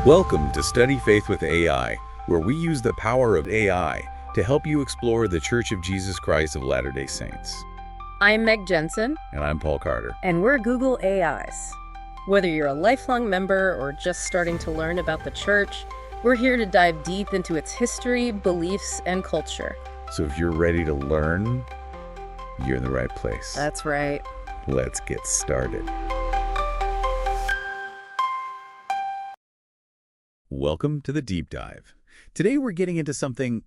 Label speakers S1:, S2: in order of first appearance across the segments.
S1: Welcome to Study Faith with AI, where we use the power of AI to help you explore the Church of Jesus Christ of Latter-day Saints.
S2: I'm Meg Jensen.
S1: And I'm Paul Carter.
S2: And we're Google AIs. Whether you're a lifelong member or just starting to learn about the church, we're here to dive deep into its history, beliefs, and culture.
S1: So if you're ready to learn, you're in the right place.
S2: That's right.
S1: Let's get started. Welcome to the Deep Dive. Today we're getting into something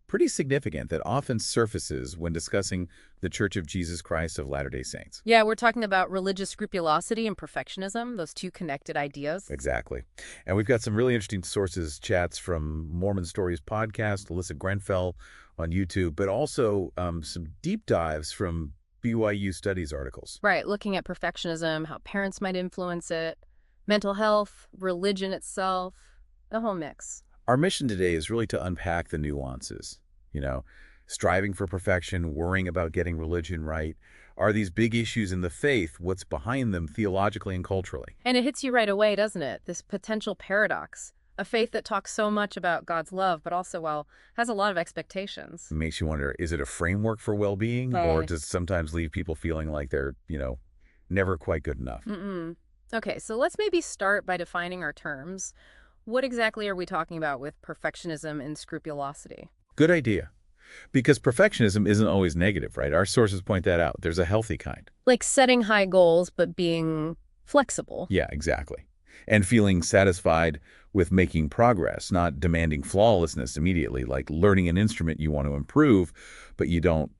S1: pretty significant that often surfaces when discussing the Church of Jesus Christ of Latter-day Saints.
S2: Yeah, we're talking about religious scrupulosity and perfectionism, those two connected ideas.
S1: Exactly. And we've got some really interesting sources, chats from Mormon Stories podcast, Alyssa Grenfell on YouTube, but also some deep dives from BYU Studies articles.
S2: Right, looking at perfectionism, how parents might influence it, mental health, religion itself, the whole mix.
S1: Our mission today is really to unpack the nuances, striving for perfection, worrying about getting religion right. Are these big issues in the faith? What's behind them theologically and culturally?
S2: And it hits you right away, doesn't it? This potential paradox. A faith that talks so much about God's love, but also, has a lot of expectations.
S1: It makes you wonder, is it a framework for well-being? Or does it sometimes leave people feeling like they're, never quite good enough?
S2: Okay, so let's maybe start by defining our terms. What exactly are we talking about with perfectionism and scrupulosity?
S1: Good idea. Because perfectionism isn't always negative, right? Our sources point that out. There's a healthy kind.
S2: Like setting high goals, but being flexible.
S1: Yeah, exactly. And feeling satisfied with making progress, not demanding flawlessness immediately, like learning an instrument you want to improve, but you don't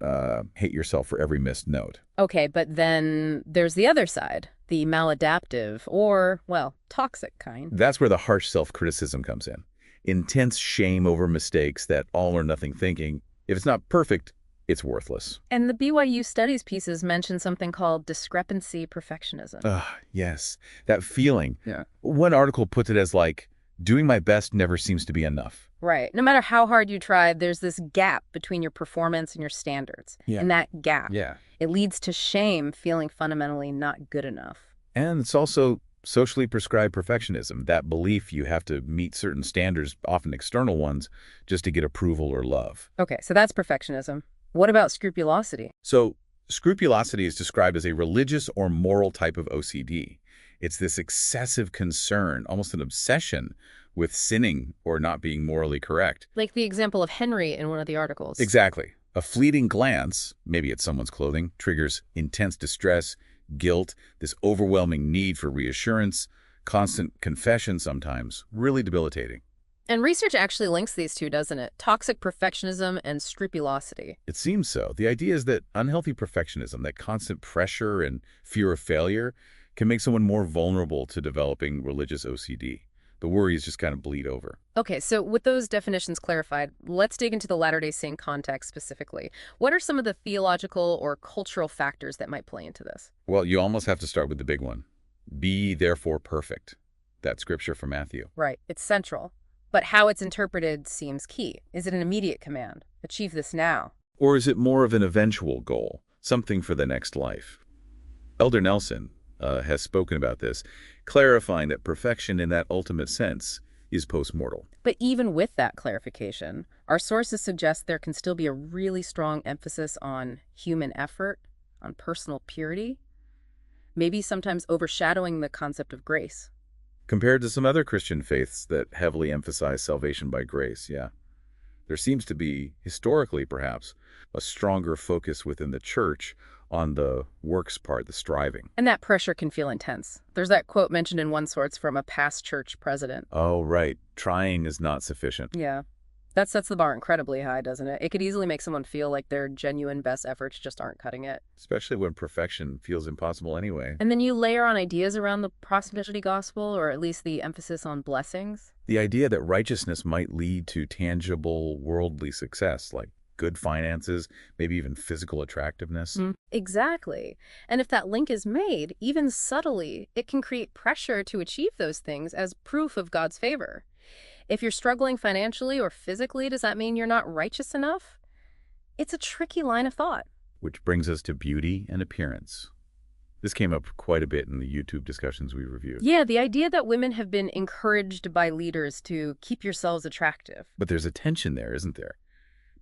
S1: hate yourself for every missed note.
S2: Okay, but then there's the other side, the maladaptive or, toxic kind.
S1: That's where the harsh self-criticism comes in. Intense shame over mistakes, that all-or-nothing thinking. If it's not perfect, it's worthless.
S2: And the BYU Studies pieces mention something called discrepancy perfectionism.
S1: Yes, that feeling.
S2: Yeah.
S1: One article puts it as like, doing my best never seems to be enough.
S2: Right. No matter how hard you try, there's this gap between your performance and your standards.
S1: Yeah.
S2: And that gap,
S1: Yeah.
S2: it leads to shame, feeling fundamentally not good enough.
S1: And it's also socially prescribed perfectionism, that belief you have to meet certain standards, often external ones, just to get approval or love.
S2: Okay, so that's perfectionism. What about scrupulosity?
S1: So scrupulosity is described as a religious or moral type of OCD. It's this excessive concern, almost an obsession, with sinning or not being morally correct.
S2: Like the example of Henry in one of the articles.
S1: Exactly. A fleeting glance, maybe at someone's clothing, triggers intense distress, guilt, this overwhelming need for reassurance, constant confession sometimes, really debilitating.
S2: And research actually links these two, doesn't it? Toxic perfectionism and scrupulosity.
S1: It seems so. The idea is that unhealthy perfectionism, that constant pressure and fear of failure, can make someone more vulnerable to developing religious OCD. The worries just kind of bleed over.
S2: Okay, so with those definitions clarified, let's dig into the Latter-day Saint context specifically. What are some of the theological or cultural factors that might play into this?
S1: Well, you almost have to start with the big one. Be therefore perfect. That scripture from Matthew.
S2: Right, it's central. But how it's interpreted seems key. Is it an immediate command? Achieve this now.
S1: Or is it more of an eventual goal, something for the next life? Elder Nelson has spoken about this, clarifying that perfection in that ultimate sense is post-mortal.
S2: But even with that clarification, our sources suggest there can still be a really strong emphasis on human effort, on personal purity, maybe sometimes overshadowing the concept of grace.
S1: Compared to some other Christian faiths that heavily emphasize salvation by grace, yeah. There seems to be, historically perhaps, a stronger focus within the church on the works part, the striving.
S2: And that pressure can feel intense. There's that quote mentioned in one source from a past church president.
S1: Oh, right. Trying is not sufficient.
S2: Yeah. That sets the bar incredibly high, doesn't it? It could easily make someone feel like their genuine best efforts just aren't cutting it.
S1: Especially when perfection feels impossible anyway.
S2: And then you layer on ideas around the prosperity gospel, or at least the emphasis on blessings.
S1: The idea that righteousness might lead to tangible worldly success, like good finances, maybe even physical attractiveness.
S2: Exactly. And if that link is made, even subtly, it can create pressure to achieve those things as proof of God's favor. If you're struggling financially or physically, does that mean you're not righteous enough? It's a tricky line of thought.
S1: Which brings us to beauty and appearance. This came up quite a bit in the YouTube discussions we reviewed.
S2: Yeah, the idea that women have been encouraged by leaders to keep yourselves attractive.
S1: But there's a tension there, isn't there?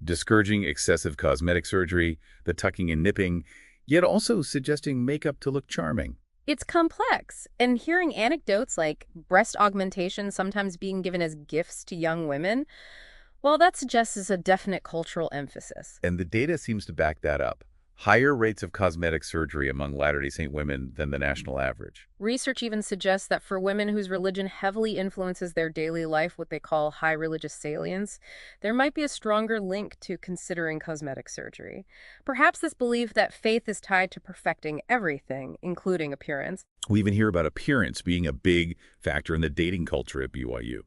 S1: Discouraging excessive cosmetic surgery, the tucking and nipping, yet also suggesting makeup to look charming.
S2: It's complex, and hearing anecdotes like breast augmentation sometimes being given as gifts to young women, well, that suggests a definite cultural emphasis.
S1: And the data seems to back that up. Higher rates of cosmetic surgery among Latter-day Saint women than the national average.
S2: Research even suggests that for women whose religion heavily influences their daily life, what they call high religious salience, there might be a stronger link to considering cosmetic surgery. Perhaps this belief that faith is tied to perfecting everything, including appearance.
S1: We even hear about appearance being a big factor in the dating culture at BYU.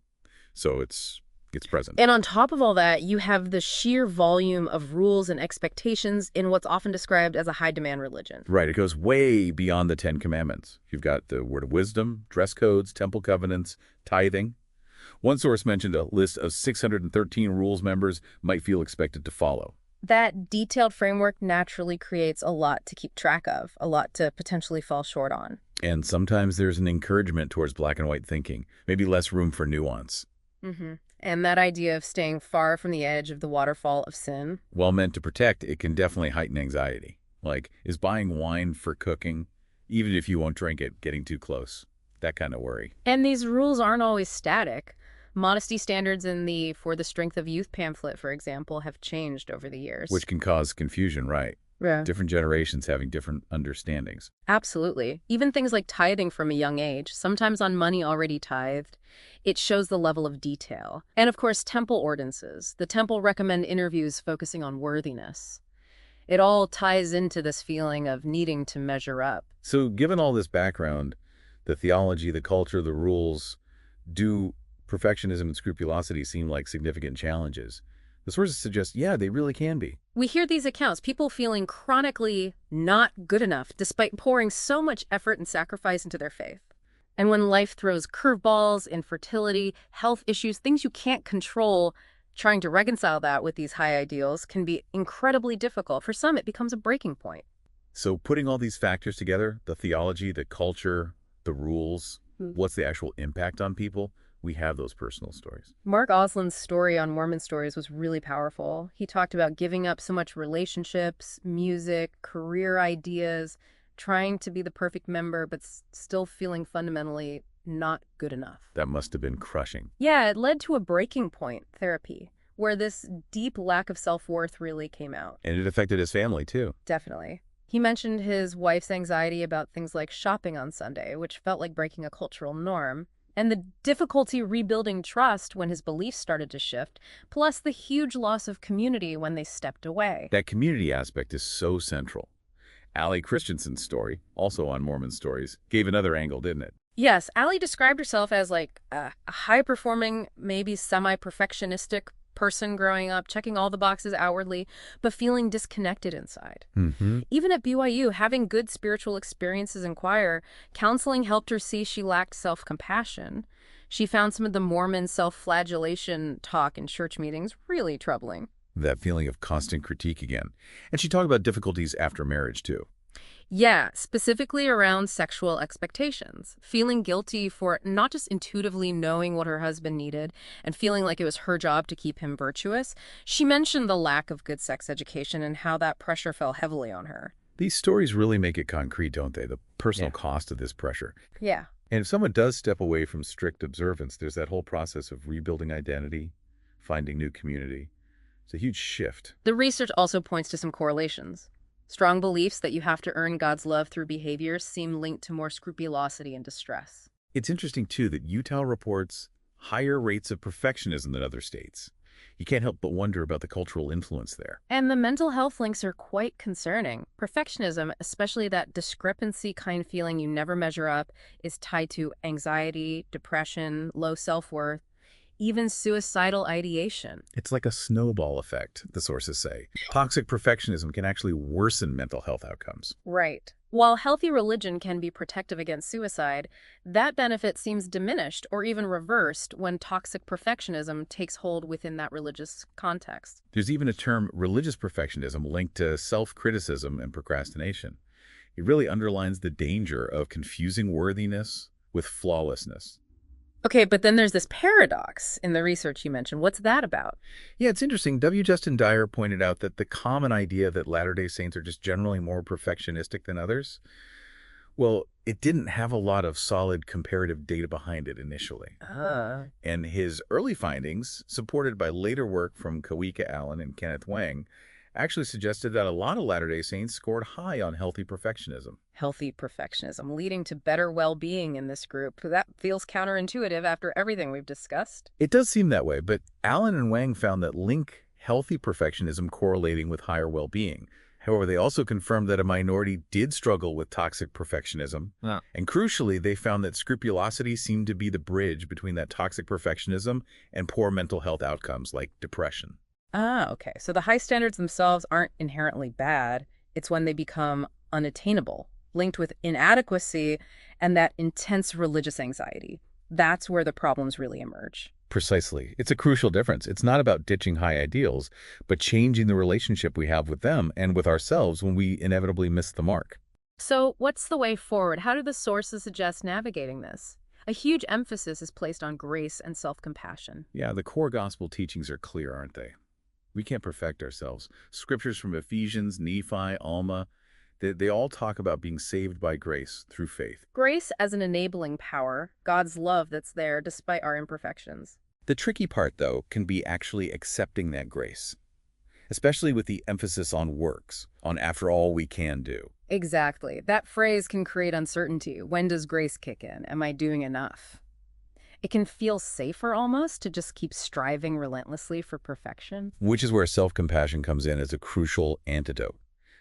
S1: So it's present.
S2: And on top of all that, you have the sheer volume of rules and expectations in what's often described as a high-demand religion.
S1: Right, it goes way beyond the Ten Commandments. You've got the word of wisdom, dress codes, temple covenants, tithing. One source mentioned a list of 613 rules members might feel expected to follow.
S2: That detailed framework naturally creates a lot to keep track of, a lot to potentially fall short on.
S1: And sometimes there's an encouragement towards black and white thinking, maybe less room for nuance.
S2: And that idea of staying far from the edge of the waterfall of sin.
S1: While meant to protect, it can definitely heighten anxiety. Like, is buying wine for cooking, even if you won't drink it, getting too close? That kind of worry.
S2: And these rules aren't always static. Modesty standards in the For the Strength of Youth pamphlet, for example, have changed over the years.
S1: Which can cause confusion, right?
S2: Yeah.
S1: Different generations having different understandings.
S2: Absolutely. Even things like tithing from a young age, sometimes on money already tithed, it shows the level of detail. And of course, temple ordinances. The temple recommend interviews focusing on worthiness. It all ties into this feeling of needing to measure up.
S1: So given all this background, the theology, the culture, the rules, do perfectionism and scrupulosity seem like significant challenges? The sources suggest, yeah, they really can be.
S2: We hear these accounts, people feeling chronically not good enough despite pouring so much effort and sacrifice into their faith. And when life throws curveballs, infertility, health issues, things you can't control, trying to reconcile that with these high ideals can be incredibly difficult. For some, it becomes a breaking point.
S1: So putting all these factors together, the theology, the culture, the rules, what's the actual impact on people? We have those personal stories.
S2: Mark Oslin's story on Mormon Stories was really powerful. He talked about giving up so much relationships, music, career ideas, trying to be the perfect member, but still feeling fundamentally not good enough.
S1: That must have been crushing.
S2: Yeah, it led to a breaking point, therapy, where this deep lack of self-worth really came out.
S1: And it affected his family, too.
S2: Definitely. He mentioned his wife's anxiety about things like shopping on Sunday, which felt like breaking a cultural norm, and the difficulty rebuilding trust when his beliefs started to shift, plus the huge loss of community when they stepped away.
S1: That community aspect is so central. Allie Christensen's story, also on Mormon Stories, gave another angle, didn't it?
S2: Yes, Allie described herself as like a high-performing, maybe semi-perfectionistic person growing up, checking all the boxes outwardly, but feeling disconnected inside. Even at BYU, having good spiritual experiences in choir, counseling helped her see she lacked self-compassion. She found some of the Mormon self-flagellation talk in church meetings really troubling.
S1: That feeling of constant critique again. And she talked about difficulties after marriage, too.
S2: Yeah, specifically around sexual expectations, feeling guilty for not just intuitively knowing what her husband needed and feeling like it was her job to keep him virtuous. She mentioned the lack of good sex education and how that pressure fell heavily on her.
S1: These stories really make it concrete, don't they? The personal cost of this pressure.
S2: Yeah.
S1: And if someone does step away from strict observance, there's that whole process of rebuilding identity, finding new community. It's a huge shift.
S2: The research also points to some correlations. Strong beliefs that you have to earn God's love through behaviors seem linked to more scrupulosity and distress.
S1: It's interesting, too, that Utah reports higher rates of perfectionism than other states. You can't help but wonder about the cultural influence there.
S2: And the mental health links are quite concerning. Perfectionism, especially that discrepancy kind of feeling you never measure up, is tied to anxiety, depression, low self-worth, even suicidal ideation.
S1: It's like a snowball effect, the sources say. Toxic perfectionism can actually worsen mental health outcomes.
S2: Right. While healthy religion can be protective against suicide, that benefit seems diminished or even reversed when toxic perfectionism takes hold within that religious context.
S1: There's even a term, religious perfectionism, linked to self-criticism and procrastination. It really underlines the danger of confusing worthiness with flawlessness.
S2: Okay, but then there's this paradox in the research you mentioned. What's that about?
S1: Yeah, it's interesting. W. Justin Dyer pointed out that the common idea that Latter-day Saints are just generally more perfectionistic than others, well, it didn't have a lot of solid comparative data behind it initially. And his early findings, supported by later work from Kawika Allen and Kenneth Wang, actually suggested that a lot of Latter-day Saints scored high on healthy perfectionism.
S2: Healthy perfectionism leading to better well-being in this group. That feels counterintuitive after everything we've discussed.
S1: It does seem that way, but Allen and Wang found that link healthy perfectionism correlating with higher well-being. However, they also confirmed that a minority did struggle with toxic perfectionism.
S3: Yeah.
S1: And crucially, they found that scrupulosity seemed to be the bridge between that toxic perfectionism and poor mental health outcomes like depression.
S2: Ah, okay. So the high standards themselves aren't inherently bad. It's when they become unattainable, linked with inadequacy and that intense religious anxiety. That's where the problems really emerge.
S1: Precisely. It's a crucial difference. It's not about ditching high ideals, but changing the relationship we have with them and with ourselves when we inevitably miss the mark.
S2: So what's the way forward? How do the sources suggest navigating this? A huge emphasis is placed on grace and self-compassion.
S1: Yeah, the core gospel teachings are clear, aren't they? We can't perfect ourselves. Scriptures from Ephesians, Nephi, Alma, they all talk about being saved by grace through faith.
S2: Grace as an enabling power, God's love that's there despite our imperfections.
S1: The tricky part, though, can be actually accepting that grace, especially with the emphasis on works, on after all we can do.
S2: Exactly. That phrase can create uncertainty. When does grace kick in? Am I doing enough? It can feel safer almost to just keep striving relentlessly for perfection.
S1: Which is where self-compassion comes in as a crucial antidote.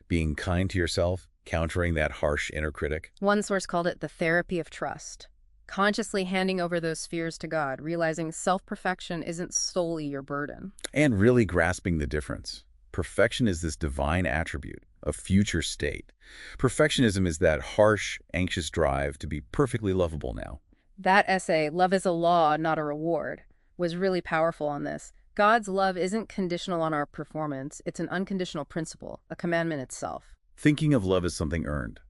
S1: Being kind to yourself, countering that harsh inner critic.
S2: One source called it the therapy of trust. Consciously handing over those fears to God, realizing self-perfection isn't solely your burden.
S1: And really grasping the difference. Perfection is this divine attribute, a future state. Perfectionism is that harsh, anxious drive to be perfectly lovable now.
S2: That essay, Love is a Law, Not a Reward, was really powerful on this. God's love isn't conditional on our performance. It's an unconditional principle, a commandment itself.
S1: Thinking of love as something earned.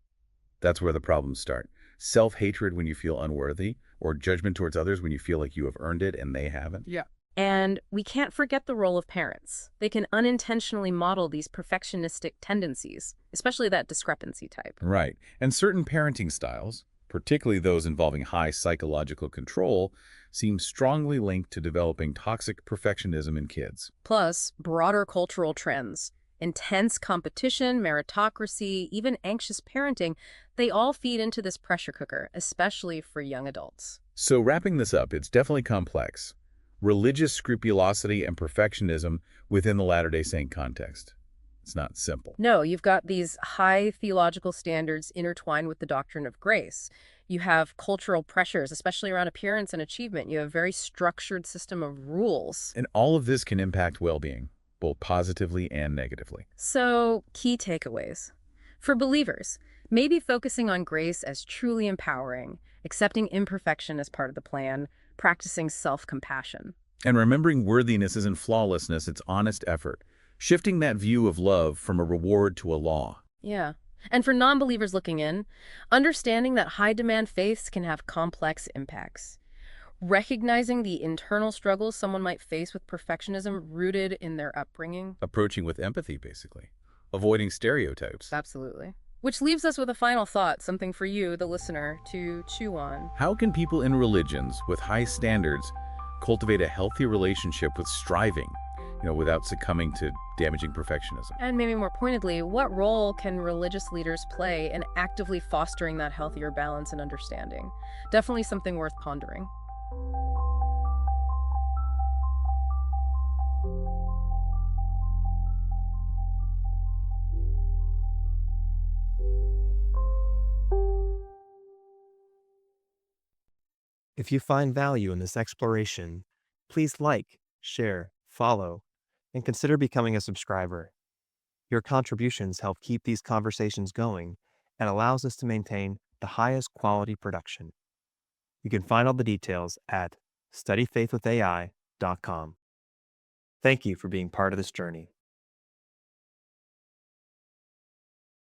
S1: That's where the problems start. Self-hatred when you feel unworthy, or judgment towards others when you feel like you have earned it and they haven't.
S3: Yeah.
S2: And we can't forget the role of parents. They can unintentionally model these perfectionistic tendencies, especially that discrepancy type.
S1: Right. And certain parenting styles, particularly those involving high psychological control, seem strongly linked to developing toxic perfectionism in kids.
S2: Plus, broader cultural trends, intense competition, meritocracy, even anxious parenting, they all feed into this pressure cooker, especially for young adults.
S1: So wrapping this up, it's definitely complex. Religious scrupulosity and perfectionism within the Latter-day Saint context. It's not simple.
S2: No, you've got these high theological standards intertwined with the doctrine of grace. You have cultural pressures, especially around appearance and achievement. You have a very structured system of rules.
S1: And all of this can impact well-being, both positively and negatively.
S2: So, key takeaways. For believers, maybe focusing on grace as truly empowering, accepting imperfection as part of the plan, practicing self-compassion.
S1: And remembering worthiness isn't flawlessness, it's honest effort. Shifting that view of love from a reward to a law.
S2: Yeah. And for non-believers looking in, understanding that high-demand faiths can have complex impacts. Recognizing the internal struggles someone might face with perfectionism rooted in their upbringing.
S1: Approaching with empathy, basically. Avoiding stereotypes.
S2: Absolutely. Which leaves us with a final thought, something for you, the listener, to chew on.
S1: How can people in religions with high standards cultivate a healthy relationship with striving, without succumbing to damaging perfectionism?
S2: And maybe more pointedly, what role can religious leaders play in actively fostering that healthier balance and understanding? Definitely something worth pondering.
S3: If you find value in this exploration, please like, share, follow, and consider becoming a subscriber. Your contributions help keep these conversations going and allows us to maintain the highest quality production. You can find all the details at studyfaithwithai.com. Thank you for being part of this journey.